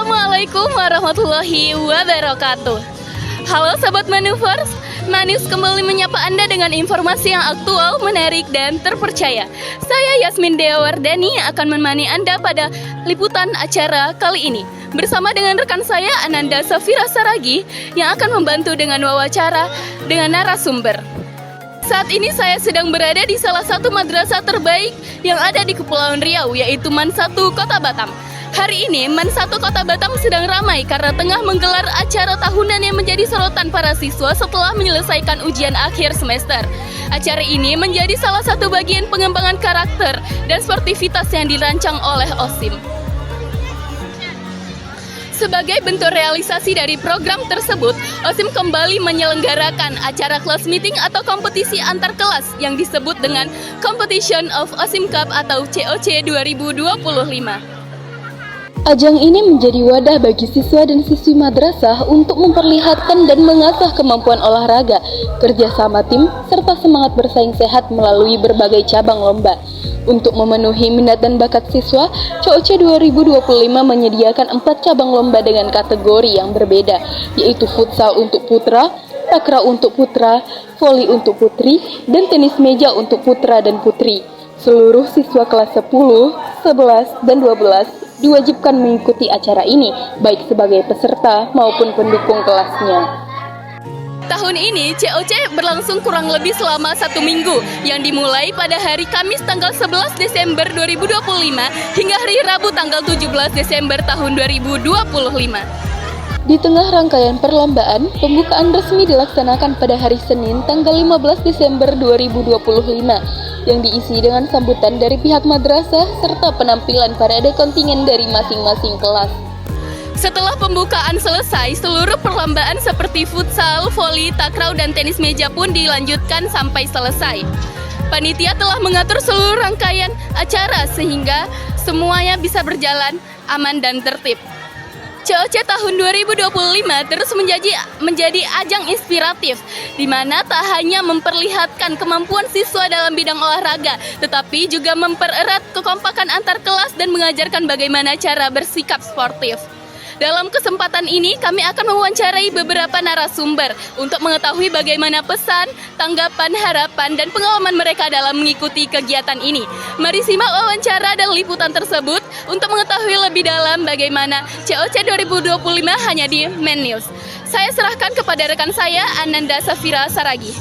Assalamualaikum warahmatullahi wabarakatuh. Halo Sobat Manuvers, Manus kembali menyapa Anda dengan informasi yang aktual, menarik, dan terpercaya. Saya Yasmin Deawardani akan menemani Anda pada liputan acara kali ini bersama dengan rekan saya Ananda Safira Saragi yang akan membantu dengan wawancara dengan narasumber. Saat ini saya sedang berada di salah satu madrasah terbaik yang ada di Kepulauan Riau, yaitu MAN 1 Kota Batam. Hari ini MAN 1 Kota Batam sedang ramai karena tengah menggelar acara tahunan yang menjadi sorotan para siswa setelah menyelesaikan ujian akhir semester. Acara ini menjadi salah satu bagian pengembangan karakter dan sportivitas yang dirancang oleh OSIM. Sebagai bentuk realisasi dari program tersebut, OSIM kembali menyelenggarakan acara class meeting atau kompetisi antar kelas yang disebut dengan Competition of OSIM Cup atau COC 2025. Ajang ini menjadi wadah bagi siswa dan siswi madrasah untuk memperlihatkan dan mengasah kemampuan olahraga, kerjasama tim, serta semangat bersaing sehat melalui berbagai cabang lomba. Untuk memenuhi minat dan bakat siswa, COC 2025 menyediakan 4 cabang lomba dengan kategori yang berbeda, yaitu futsal untuk putra, takraw untuk putra, voli untuk putri, dan tenis meja untuk putra dan putri. Seluruh siswa kelas 10, 11, dan 12 diwajibkan mengikuti acara ini, baik sebagai peserta maupun pendukung kelasnya. Tahun ini COC berlangsung kurang lebih selama 1 minggu, yang dimulai pada hari Kamis tanggal 11 Desember 2025 hingga hari Rabu tanggal 17 Desember tahun 2025. Di tengah rangkaian perlombaan, pembukaan resmi dilaksanakan pada hari Senin tanggal 15 Desember 2025 yang diisi dengan sambutan dari pihak madrasah serta penampilan parade kontingen dari masing-masing kelas. Setelah pembukaan selesai, seluruh perlombaan seperti futsal, voli, takraw, dan tenis meja pun dilanjutkan sampai selesai. Panitia telah mengatur seluruh rangkaian acara sehingga semuanya bisa berjalan aman dan tertib. COC tahun 2025 terus menjadi ajang inspiratif, di mana tak hanya memperlihatkan kemampuan siswa dalam bidang olahraga, tetapi juga mempererat kekompakan antar kelas dan mengajarkan bagaimana cara bersikap sportif. Dalam kesempatan ini, kami akan mewawancarai beberapa narasumber untuk mengetahui bagaimana pesan, tanggapan, harapan, dan pengalaman mereka dalam mengikuti kegiatan ini. Mari simak wawancara dan liputan tersebut untuk mengetahui lebih dalam bagaimana COC 2025 hanya di MAN News. Saya serahkan kepada rekan saya, Ananda Safira Saragi.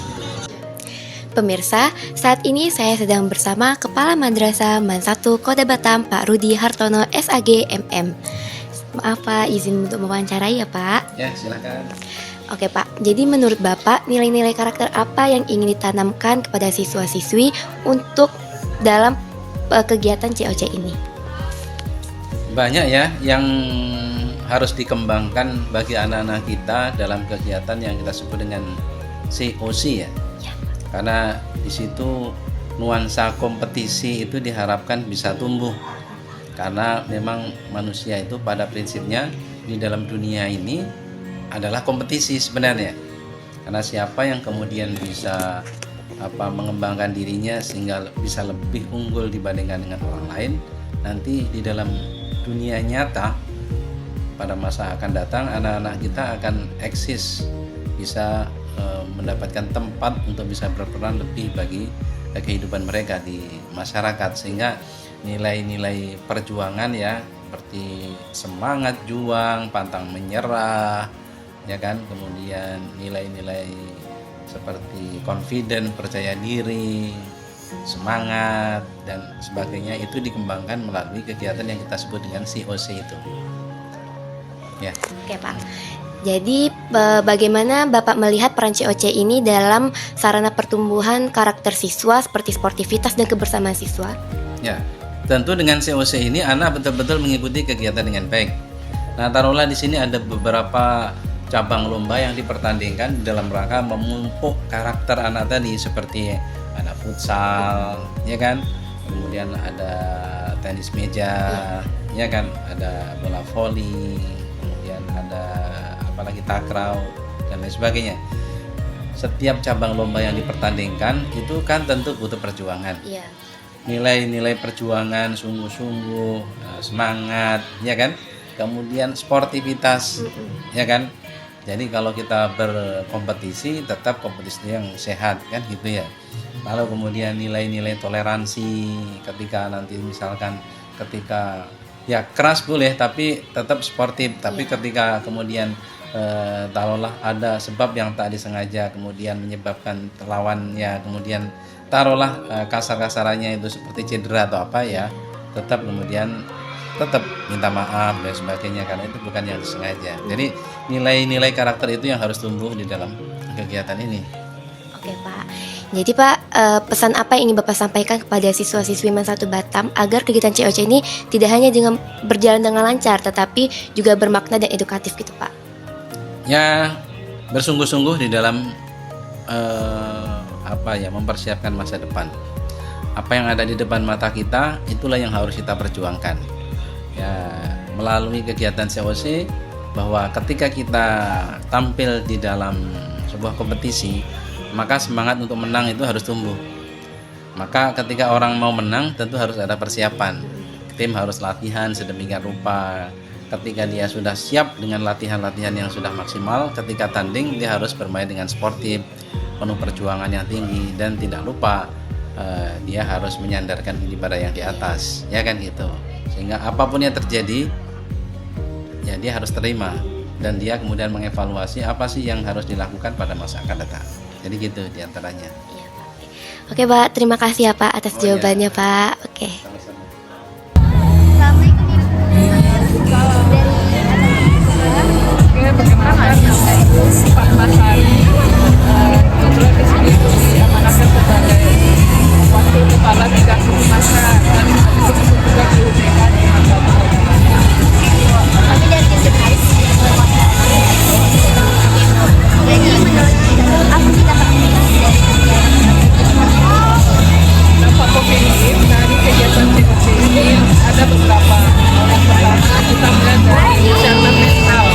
Pemirsa, saat ini saya sedang bersama Kepala Madrasah MAN 1 Kota Batam, Pak Rudi Hartono, SAG, MM. Maaf Pak, izin untuk mewawancarai ya Pak. Ya, silakan. Oke Pak, jadi menurut Bapak nilai-nilai karakter apa yang ingin ditanamkan kepada siswa-siswi untuk dalam kegiatan COC ini? Banyak ya yang harus dikembangkan bagi anak-anak kita dalam kegiatan yang kita sebut dengan COC ya. Karena di situ nuansa kompetisi itu diharapkan bisa tumbuh. Karena memang manusia itu pada prinsipnya di dalam dunia ini adalah kompetisi sebenarnya. Karena siapa yang kemudian bisa mengembangkan dirinya sehingga bisa lebih unggul dibandingkan dengan orang lain, nanti di dalam dunia nyata pada masa akan datang anak-anak kita akan eksis, bisa mendapatkan tempat untuk bisa berperan lebih bagi kehidupan mereka di masyarakat, sehingga nilai-nilai perjuangan ya seperti semangat juang, pantang menyerah ya kan, kemudian nilai-nilai seperti confident, percaya diri, semangat dan sebagainya itu dikembangkan melalui kegiatan yang kita sebut dengan COC itu ya. Oke Pak, jadi bagaimana Bapak melihat peran COC ini dalam sarana pertumbuhan karakter siswa seperti sportivitas dan kebersamaan siswa? Ya, tentu dengan COC ini anak betul-betul mengikuti kegiatan dengan baik. Nah, taruhlah di sini ada beberapa cabang lomba yang dipertandingkan dalam rangka memupuk karakter anak tadi, seperti ada futsal, ya kan? Kemudian ada tenis meja, ya kan? Ada bola voli, kemudian ada apalagi takraw dan lain sebagainya. Setiap cabang lomba yang dipertandingkan itu kan tentu butuh perjuangan. Iya. Nilai-nilai perjuangan, sungguh-sungguh, semangat, ya kan? kemudian sportivitas, ya kan? Jadi kalau kita berkompetisi tetap kompetisi yang sehat kan gitu ya. Lalu kemudian nilai-nilai toleransi ketika nanti misalkan ketika ya keras boleh tapi tetap sportif, tapi ketika kemudian taruhlah ada sebab yang tak disengaja kemudian menyebabkan lawannya kemudian taruhlah kasar-kasarannya itu seperti cedera atau apa ya, tetap kemudian tetap minta maaf dan sebagainya karena itu bukan yang disengaja. Jadi nilai-nilai karakter itu yang harus tumbuh di dalam kegiatan ini. Oke Pak. Jadi Pak, pesan apa yang ingin Bapak sampaikan kepada siswa-siswi Men 1 Batam agar kegiatan COC ini tidak hanya dengan berjalan dengan lancar, tetapi juga bermakna dan edukatif gitu Pak? Ya, bersungguh-sungguh di dalam mempersiapkan masa depan. Apa yang ada di depan mata kita, itulah yang harus kita perjuangkan. Ya, melalui kegiatan COC, bahwa ketika kita tampil di dalam sebuah kompetisi, maka semangat untuk menang itu harus tumbuh. Maka ketika orang mau menang tentu harus ada persiapan. Tim harus latihan sedemikian rupa. Ketika dia sudah siap dengan latihan-latihan yang sudah maksimal, ketika tanding dia harus bermain dengan sportif, penuh perjuangan yang tinggi, dan tidak lupa dia harus menyandarkan diri pada yang di atas, ya kan gitu. Sehingga apapun yang terjadi, ya dia harus terima dan dia kemudian mengevaluasi apa sih yang harus dilakukan pada masa akan datang. Jadi gitu diantaranya. Oke Pak, terima kasih ya Pak atas jawabannya Pak. Oke. Sama-sama. Pak Masari, kebetulan di sini diamanahkan sebagai wakil kepala bidang masa dan itu juga di UPH di Kami dari tim terkait jadi menurut apa sih dapat dampak positif dari kegiatan COC ini ada beberapa. Yang pertama kita melihat dari kesehatan mental.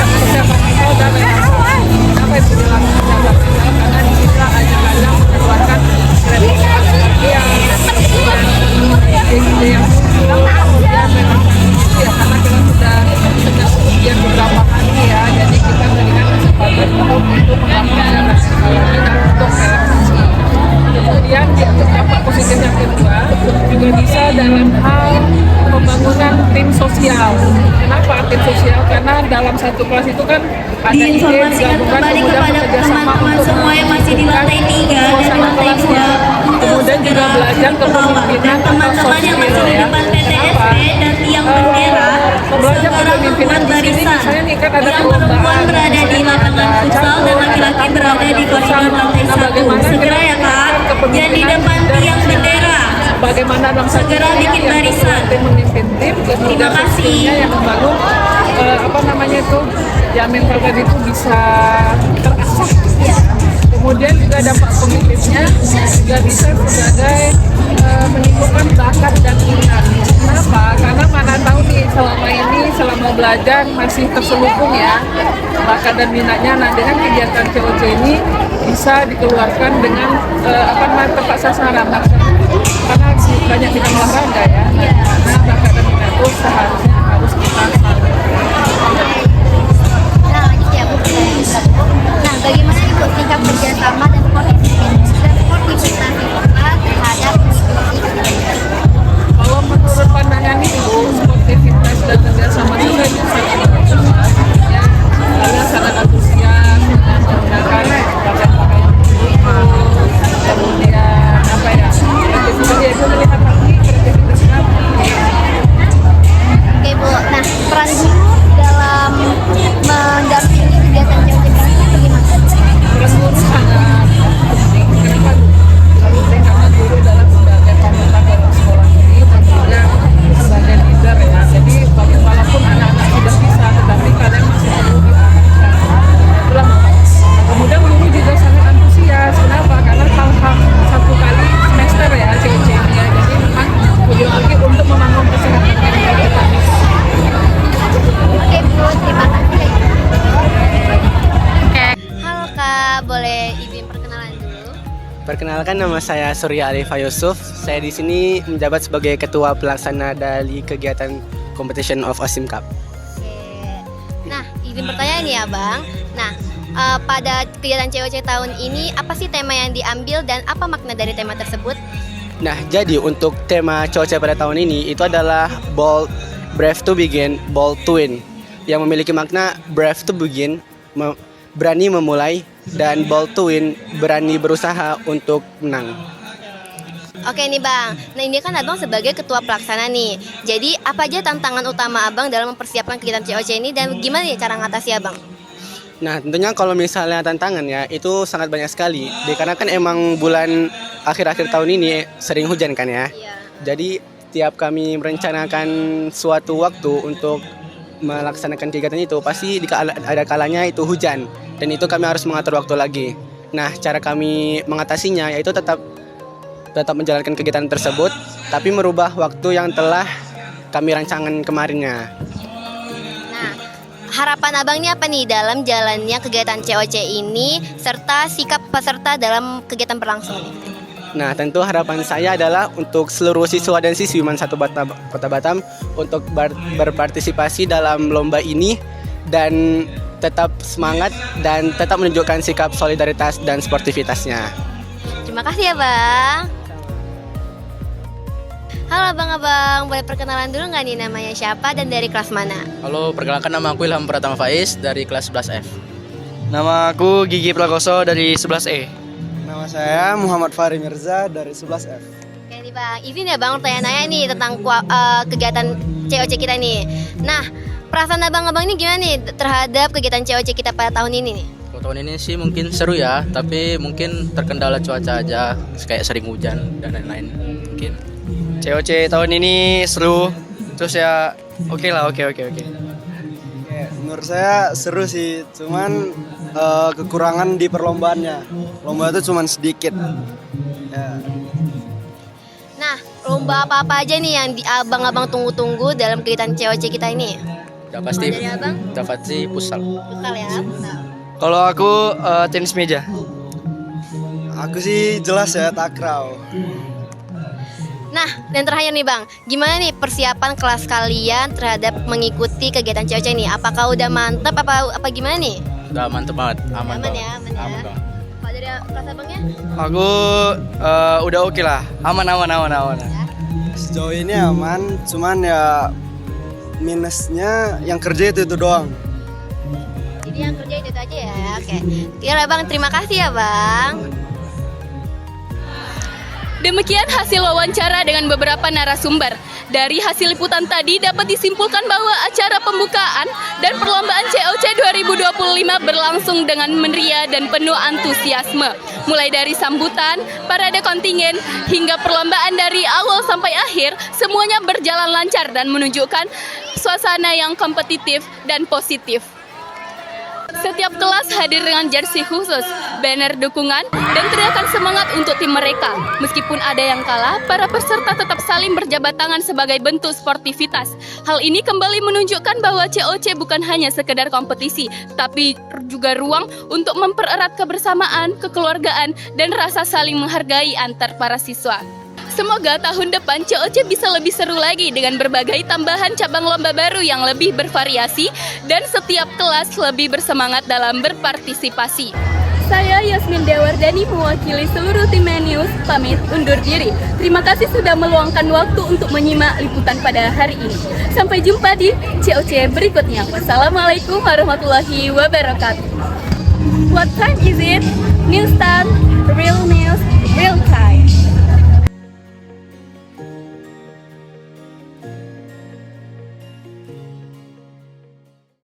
Kesehatan mental dan relaksasi. Kenapa itu dilakukan kesehatan mental? Karena di sini ajang-ajang mengeluarkan kreativitas yang ide yang muncul, kemudian relaksasi ya karena kita sudah sejak ujian beberapa kali ya, jadi kita memberikan kesempatan untuk melakukan relaksasi dan untuk relaksasi. Kemudian untuk dampak positif yang kedua juga bisa dalam hal pembangunan tim sosial. Kenapa tim sosial? Karena dalam satu kelas itu kan ada ide digabungkan kemudian bekerjasama untuk semua yang masih di lantai 3 dan suasana lantai kelasnya. 2 Kemudian juga belajar kepemimpinan atau soft yang skill masih di ya. depan Kenapa? PTSD dan tiang bendera Belajar kepemimpinan di sini misalnya nih kan ada yang perempuan perlombaan, berada di lapangan futsal dan laki-laki berada di koridor lantai 1. Segera ya Kak, yang di depan tiang bendera. Bagaimana dalam satu Segera tim bikin yang barisan. tim memimpin tim, kemudian Terima kasih. timnya yang membangun ya mental tadi itu bisa terasah. Kemudian juga dampak positifnya juga bisa sebagai menimbulkan bakat dan minat. Kenapa? Karena mana tahu nih selama belajar masih terselubung ya bakat dan minatnya. Nah dengan kegiatan COC ini bisa dikeluarkan dengan tepat sasaran. Karena banyak bidang olahraga ya. Nah bakat dan minat itu seharusnya harus kita salurkan. Nah lanjut ya Bu. Nah bagaimana nih Bu sikap kerjasama dan sportivitas Bapak terhadap Kalau menurut pandangan Ibu, sportivitas dan kerjasama juga itu sangat bagus ya. Kalian sangat antusias menggunakan pakaian-pakaian kemudian kreativitas itu melihat lagi kreativitas kami. Oke Bu, nah peran guru dalam mendampingi kegiatan COC ini bagaimana? Peran guru sangat penting. Kenapa? Penting karena guru dalam sebagai panutan dalam sekolah ini dan juga sebagai leader ya. Jadi walaupun anak-anak sudah bisa, tetapi kadang masih perlu diarahkan. Itulah kemudian guru juga sangat antusias. Kenapa? Karena hal-hal satu kali semester ya COC ini ya. Jadi memang tujuan lagi untuk membangun kesehatan mental kita. Oke Bu, terima kasih. Halo Kak, boleh izin perkenalan dulu? Perkenalkan, nama saya Surya Alifa Yusuf. Saya di sini menjabat sebagai ketua pelaksana dari kegiatan competition of OSIM Cup. Nah, izin bertanya nih Abang. Nah, pada kegiatan COC tahun ini apa sih tema yang diambil dan apa makna dari tema tersebut? Nah, jadi untuk tema COC pada tahun ini itu adalah bold, brave to begin, bold to win, yang memiliki makna brave to begin, berani memulai, dan bold to win, berani berusaha untuk menang. Oke nih Bang, nah ini kan Abang sebagai ketua pelaksana nih. Jadi apa aja tantangan utama Abang dalam mempersiapkan kegiatan COC ini dan gimana nih cara ngatasi Abang? Nah, tentunya kalau misalnya tantangan ya itu sangat banyak sekali. Dikarenakan emang bulan akhir-akhir tahun ini sering hujan kan ya. Jadi tiap kami merencanakan suatu waktu untuk melaksanakan kegiatan itu pasti ada kalanya itu hujan dan itu kami harus mengatur waktu lagi. Nah, cara kami mengatasinya yaitu tetap menjalankan kegiatan tersebut tapi merubah waktu yang telah kami rancangan kemarinnya. Nah, harapan Abang ini apa nih dalam jalannya kegiatan COC ini serta sikap peserta dalam kegiatan berlangsung? Nah, tentu harapan saya adalah untuk seluruh siswa dan siswi MAN 1 Kota Batam untuk berpartisipasi dalam lomba ini dan tetap semangat dan tetap menunjukkan sikap solidaritas dan sportivitasnya. Terima kasih ya Bang. Halo abang-abang, boleh perkenalan dulu nggak nih namanya siapa dan dari kelas mana? Halo, perkenalkan nama aku Ilham Pratama Faiz dari kelas 11F. Nama aku Gigi Prakoso dari 11E. Nama saya Muhammad Fahri Mirza dari 11F. Oke nih Bang, izin ya Bang tanya-nanya nih tentang kegiatan COC kita nih. Nah, perasaan abang-abang ini gimana nih terhadap kegiatan COC kita pada tahun ini nih? Kalau tahun ini sih mungkin seru ya, tapi mungkin terkendala cuaca aja, kayak sering hujan dan lain-lain mungkin. COC tahun ini seru, terus ya oke. Menurut saya seru sih, cuman kekurangan di perlombaannya. Lomba itu cuman sedikit. Ya. Nah, lomba apa-apa aja nih yang abang-abang tunggu-tunggu dalam kegiatan COC kita ini? Udah pasti, Dari abang? udah pasti futsal. Futsal ya. Kalau aku tenis meja. Aku sih jelas ya takraw. Nah, dan terakhir nih Bang, gimana nih persiapan kelas kalian terhadap mengikuti kegiatan COC ini? Apakah udah mantep apa gimana nih? Udah mantep banget, aman banget. Aman ya. Aman banget. Kalau dari kelas abangnya? Aku udah oke lah, aman. Sejauh ini aman, cuman ya minusnya yang kerja itu doang. Jadi yang kerja itu aja ya, oke. Ya Bang, terima kasih ya Bang. Demikian hasil wawancara dengan beberapa narasumber. Dari hasil liputan tadi dapat disimpulkan bahwa acara pembukaan dan perlombaan COC 2025 berlangsung dengan meriah dan penuh antusiasme. Mulai dari sambutan, parade kontingen, hingga perlombaan dari awal sampai akhir, semuanya berjalan lancar dan menunjukkan suasana yang kompetitif dan positif. Setiap kelas hadir dengan jersey khusus, banner dukungan, dan teriakan semangat untuk tim mereka. Meskipun ada yang kalah, para peserta tetap saling berjabat tangan sebagai bentuk sportivitas. Hal ini kembali menunjukkan bahwa COC bukan hanya sekedar kompetisi, tapi juga ruang untuk mempererat kebersamaan, kekeluargaan, dan rasa saling menghargai antar para siswa. Semoga tahun depan COC bisa lebih seru lagi dengan berbagai tambahan cabang lomba baru yang lebih bervariasi dan setiap kelas lebih bersemangat dalam berpartisipasi. Saya Yasmin Dewardani mewakili seluruh tim News pamit undur diri. Terima kasih sudah meluangkan waktu untuk menyimak liputan pada hari ini. Sampai jumpa di COC berikutnya. Wassalamualaikum warahmatullahi wabarakatuh. What time is it? News time, real news, real